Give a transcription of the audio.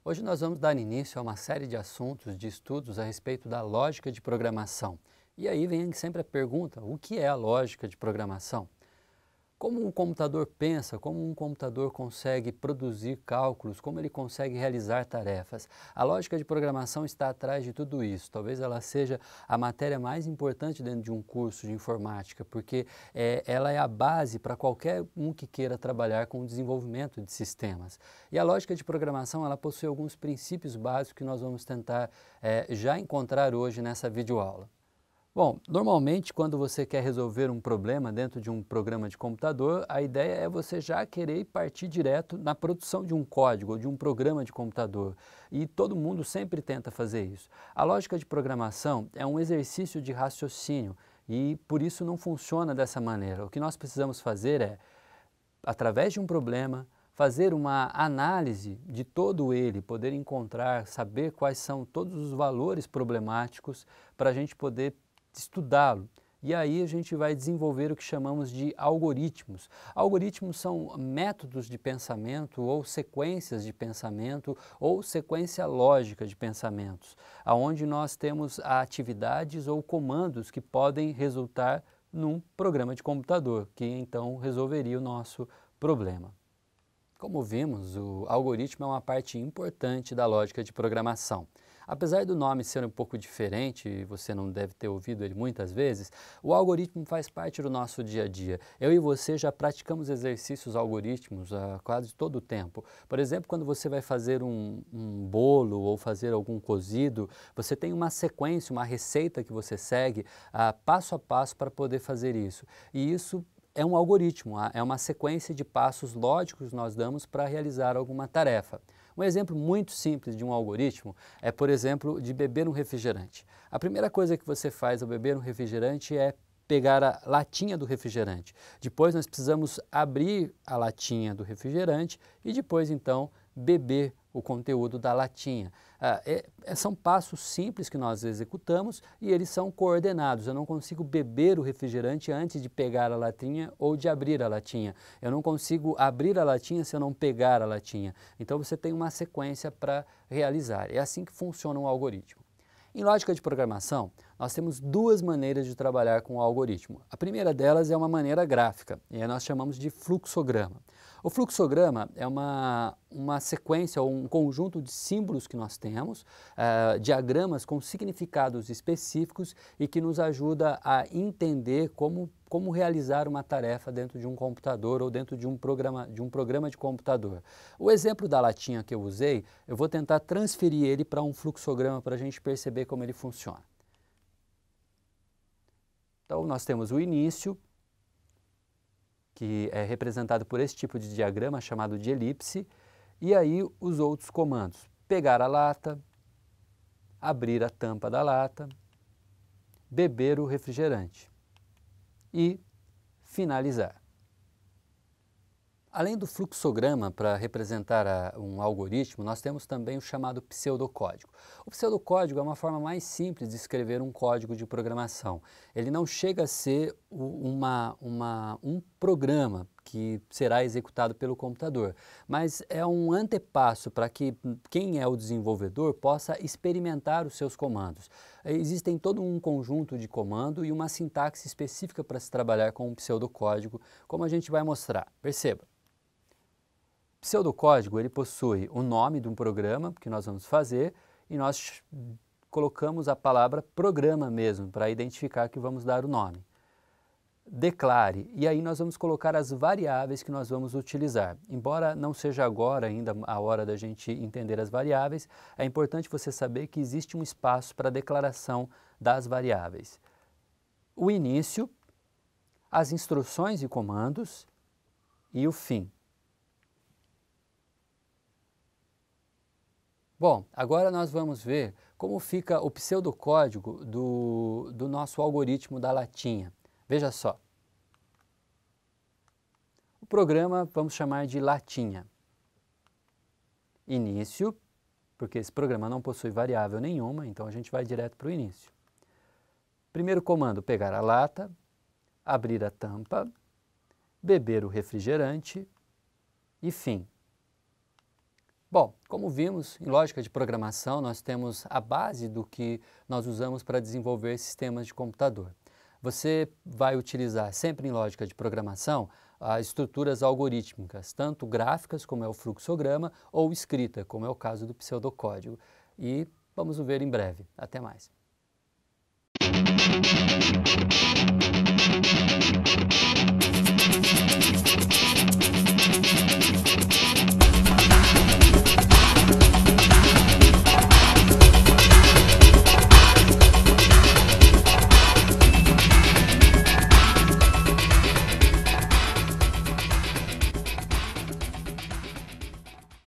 Hoje nós vamos dar início a uma série de assuntos, de estudos a respeito da lógica de programação. E aí vem sempre a pergunta, o que é a lógica de programação? Como um computador pensa, como um computador consegue produzir cálculos, como ele consegue realizar tarefas? A lógica de programação está atrás de tudo isso. Talvez ela seja a matéria mais importante dentro de um curso de informática, porque ela é a base para qualquer um que queira trabalhar com o desenvolvimento de sistemas. E a lógica de programação, ela possui alguns princípios básicos que nós vamos tentar já encontrar hoje nessa videoaula. Bom, normalmente quando você quer resolver um problema dentro de um programa de computador, a ideia é você já querer partir direto na produção de um código ou de um programa de computador. E todo mundo sempre tenta fazer isso. A lógica de programação é um exercício de raciocínio e por isso não funciona dessa maneira. O que nós precisamos fazer é, através de um problema, fazer uma análise de todo ele, poder encontrar, saber quais são todos os valores problemáticos para a gente poder estudá-lo. E aí a gente vai desenvolver o que chamamos de algoritmos. Algoritmos são métodos de pensamento ou sequências de pensamento ou sequência lógica de pensamentos, onde nós temos atividades ou comandos que podem resultar num programa de computador, que então resolveria o nosso problema. Como vimos, o algoritmo é uma parte importante da lógica de programação. Apesar do nome ser um pouco diferente, e você não deve ter ouvido ele muitas vezes, o algoritmo faz parte do nosso dia a dia. Eu e você já praticamos exercícios algorítmicos quase todo o tempo. Por exemplo, quando você vai fazer um bolo ou fazer algum cozido, você tem uma sequência, uma receita que você segue passo a passo para poder fazer isso. E isso é um algoritmo, é uma sequência de passos lógicos que nós damos para realizar alguma tarefa. Um exemplo muito simples de um algoritmo é, por exemplo, de beber um refrigerante. A primeira coisa que você faz ao beber um refrigerante é pegar a latinha do refrigerante. Depois nós precisamos abrir a latinha do refrigerante e depois então beber o conteúdo da latinha. São passos simples que nós executamos e eles são coordenados. Eu não consigo beber o refrigerante antes de pegar a latinha ou de abrir a latinha. Eu não consigo abrir a latinha se eu não pegar a latinha. Então você tem uma sequência para realizar. É assim que funciona um algoritmo. Em lógica de programação, nós temos duas maneiras de trabalhar com o algoritmo. A primeira delas é uma maneira gráfica, e aí nós chamamos de fluxograma. O fluxograma é uma sequência ou um conjunto de símbolos que nós temos, diagramas com significados específicos e que nos ajuda a entender como realizar uma tarefa dentro de um computador ou dentro de um programa de computador. O exemplo da latinha que eu usei, eu vou tentar transferir ele para um fluxograma para a gente perceber como ele funciona. Então, nós temos o início, que é representado por esse tipo de diagrama chamado de elipse, e aí os outros comandos. Pegar a lata, abrir a tampa da lata, beber o refrigerante e finalizar. Além do fluxograma para representar um algoritmo, nós temos também o chamado pseudocódigo. O pseudocódigo é uma forma mais simples de escrever um código de programação. Ele não chega a ser um programa que será executado pelo computador, mas é um antepasso para que quem é o desenvolvedor possa experimentar os seus comandos. Existem todo um conjunto de comando e uma sintaxe específica para se trabalhar com um pseudocódigo, como a gente vai mostrar. Perceba. Pseudocódigo, ele possui o nome de um programa que nós vamos fazer e nós colocamos a palavra programa mesmo para identificar que vamos dar o nome. Declare, e aí nós vamos colocar as variáveis que nós vamos utilizar. Embora não seja agora ainda a hora da gente entender as variáveis, é importante você saber que existe um espaço para a declaração das variáveis. O início, as instruções e comandos e o fim. Bom, agora nós vamos ver como fica o pseudocódigo do nosso algoritmo da latinha. Veja só. O programa vamos chamar de latinha. Início, porque esse programa não possui variável nenhuma, então a gente vai direto para o início. Primeiro comando, pegar a lata, abrir a tampa, beber o refrigerante e fim. Bom, como vimos, em lógica de programação, nós temos a base do que nós usamos para desenvolver sistemas de computador. Você vai utilizar sempre em lógica de programação as estruturas algorítmicas, tanto gráficas, como é o fluxograma, ou escrita, como é o caso do pseudocódigo. E vamos ver em breve. Até mais.